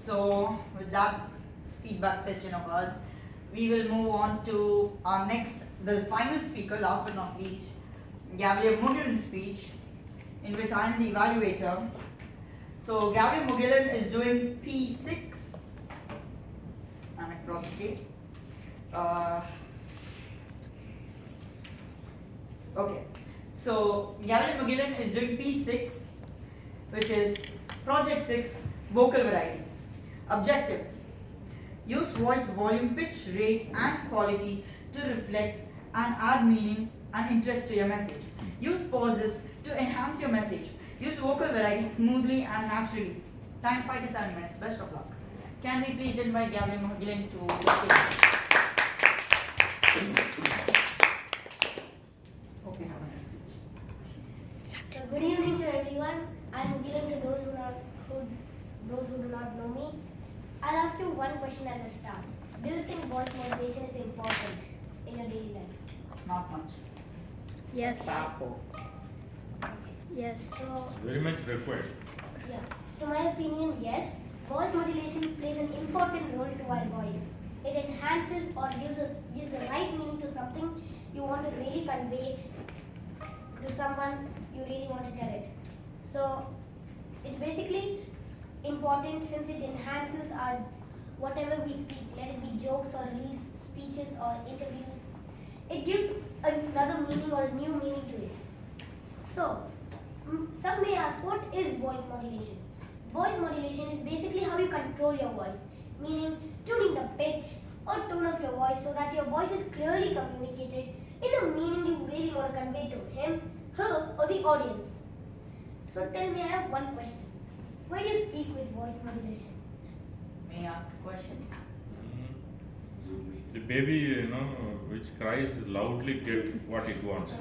So with that feedback session of ours, we will move on to our next, the final speaker, last but not least, Gavel Mugilan's speech, in which I am the evaluator. So Gavel Mugilan is doing P6. I'm across the tape. Okay. So Gavel Mugilan is doing P6, which is Project 6, Vocal Variety. Objectives: use voice volume, pitch, rate and quality to reflect and add meaning and interest to your message. Use pauses to enhance your message. Use vocal variety smoothly and naturally. Time 5 to 7 minutes. Best of luck. Can we please invite Gavel Mugilan to the stage? Hope you have a nice speech. So good evening to everyone. I'm Mugilan to those who do not know me. I'll ask you one question at the start. Do you think voice modulation is important in your daily life? Not much. Yes. Yes. So, Very much required. yeah. To my opinion, yes. Voice modulation plays an important role to our voice. It enhances or gives the right meaning to something you want to really convey to someone you really want to tell it. So, it's basically important since it enhances our whatever we speak, let it be jokes or reels, speeches or interviews. It gives another meaning or a new meaning to it. So, some may ask, what is voice modulation? Voice modulation is basically how you control your voice, meaning tuning the pitch or tone of your voice so that your voice is clearly communicated in the meaning you really want to convey to him, her or the audience. So tell me, I have one question. Why do you speak with voice modulation? May I ask a question? The baby, which cries loudly get what it wants.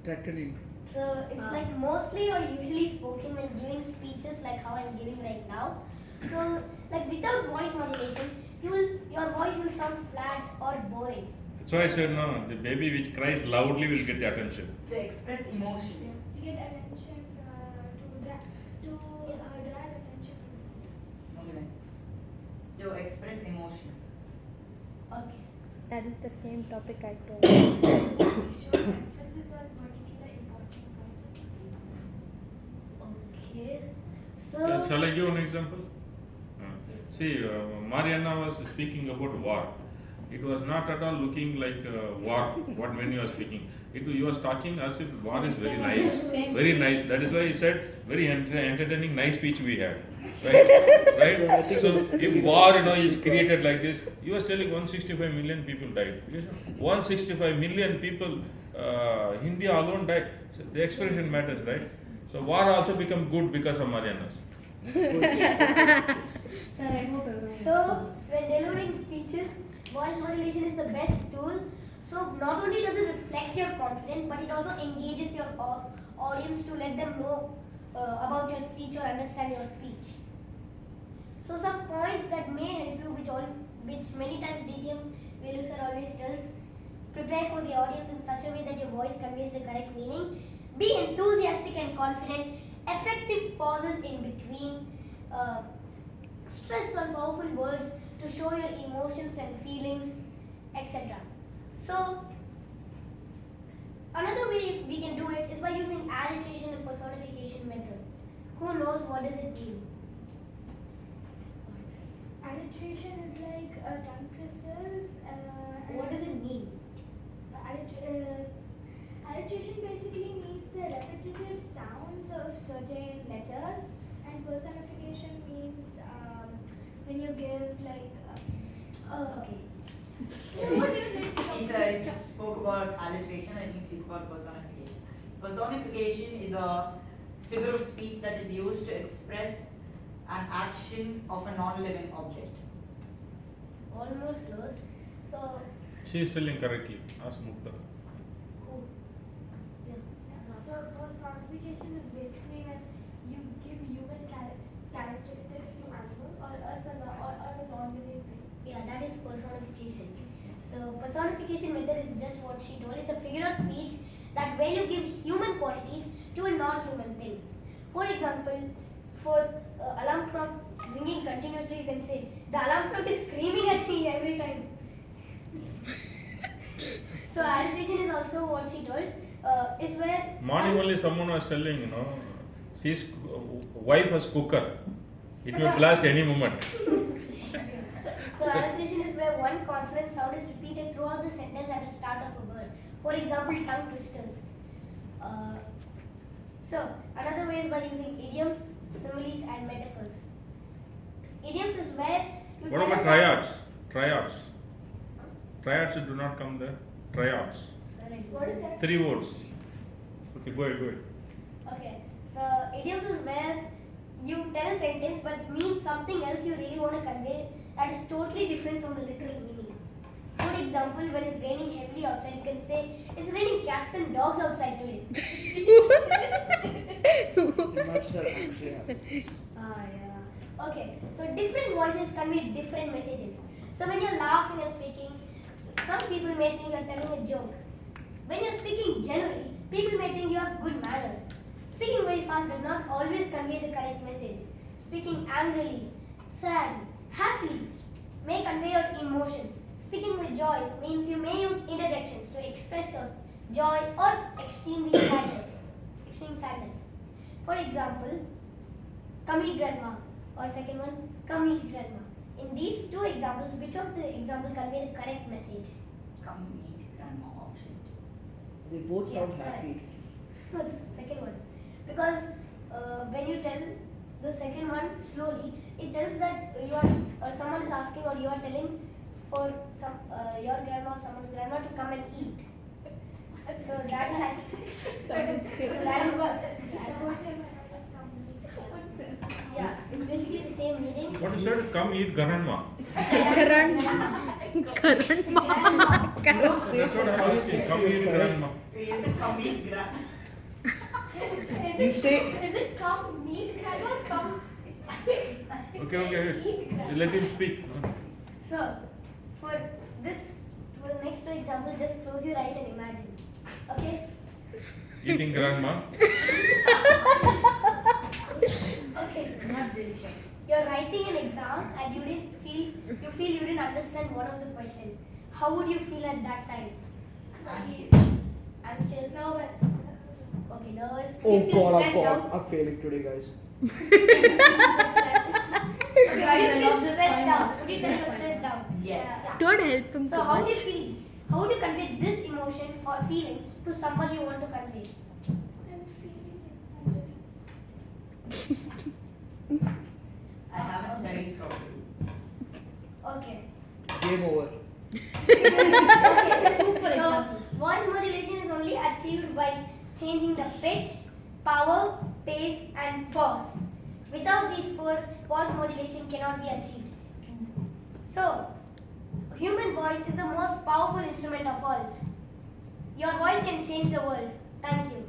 Tractoring. So it's like mostly or usually spoken when giving speeches like how I'm giving right now. So like without voice modulation, your voice will sound flat or boring. That's why I said no. The baby which cries loudly will get the attention. To express emotion. To get attention, to drive attention. Mugilan. To express emotion. Okay. That is the same topic I told. Show emphasis on particular important concepts. Okay. So Shall I give an example? See, Mariana was speaking about war. It was not at all looking like war. When you are speaking, you was talking as if war is very nice, very nice. That is why he said very entertaining, nice speech we had, right? Right. So if war, is created like this, he was telling 165 million people died. 165 million people, India alone died. So the expression matters, right? So war also become good because of Mariana's. So when delivering speeches, voice modulation is the best tool. So not only does it reflect your confidence, but it also engages your audience to let them know about your speech or understand your speech. So some points that may help you, which many times DTM Velu sir always tells: prepare for the audience in such a way that your voice conveys the correct meaning. Be enthusiastic and confident. Effective pauses in between. Stress on powerful words to show your emotions and feelings, etc. So, another way we can do it is by using alliteration and personification method. Who knows what does it mean? Alliteration is like tongue twisters. What does it mean? Alliteration basically means the repetitive sounds of certain letters, and personification means when you give like. Okay. What do you think? He spoke about alliteration and you speak about personification. Personification is a figure of speech that is used to express an action of a non-living object. Almost close. So, She is telling correctly. Ask Mukta. who? Yeah. So personification is basically when you give human characteristics to animal or a non-living thing. Yeah, that is personification. So personification method is just what she told. It's a figure of speech that where you give human qualities to a non-human thing. For example, for alarm clock, ringing continuously, you can say, the alarm clock is screaming at me every time. So alliteration is also what she told, is where... Morning only someone was telling, she's wife has cooker. It will blast any moment. So alliteration is where one consonant sound is repeated throughout the sentence at the start of a word. For example, tongue twisters. So another way is by using idioms, similes and metaphors. Idioms is where you What tell about us triads? Triads. Triads do not come there. Triads. Sorry. What is that? 3 words. Okay, go ahead. Okay, so idioms is where you tell a sentence but means something else you really want to convey that is totally different from the literal meaning. For example, when it's raining heavily outside, you can say, it's raining cats and dogs outside today. Yeah. Okay, so different voices convey different messages. So when you're laughing and speaking, some people may think you're telling a joke. When you're speaking generally, people may think you have good manners. Speaking very fast does not always convey the correct message. Speaking angrily, sad, happily may convey your emotions. Speaking with joy means you may use interjections to express your joy or extreme sadness. For example, come eat grandma, or second one, come eat grandma. In these two examples, which of the example convey the correct message? Come meet grandma option. They both sound Yeah, happy. No, the second one. Because when you tell the second one slowly, it tells that you are someone is asking or you are telling for some your grandma or someone's grandma to come and eat. So that is actually yeah, it's basically the same meaning. What you said? Come eat grandma. Grandma. That's what I'm asking. Come eat grandma. Is it come meet grandma? You say Is it come meet grandma? Come Okay. eat grandma? Let him speak. So for the next two examples, just close your eyes and imagine. Okay? Eating grandma. Okay. Not delicious. You're writing an exam and you feel you didn't understand one of the question. How would you feel at that time? Anxious. Anxious? Nervous. Okay, nervous. oh If you're god, stressed out, I'm failing today, guys. Guys, I love this stressed time. out. Would you tell you're stressed out? Yes. Yeah. Don't help him So too how would much. you feel? How would you convey this emotion or feeling to someone you want to convey? I'm feeling it. I haven't studied properly. Okay. Game over. Okay. So voice modulation is only achieved by changing the pitch, power, pace, and pause. Without these four, voice modulation cannot be achieved. So, human voice is the most powerful instrument of all. Your voice can change the world. Thank you.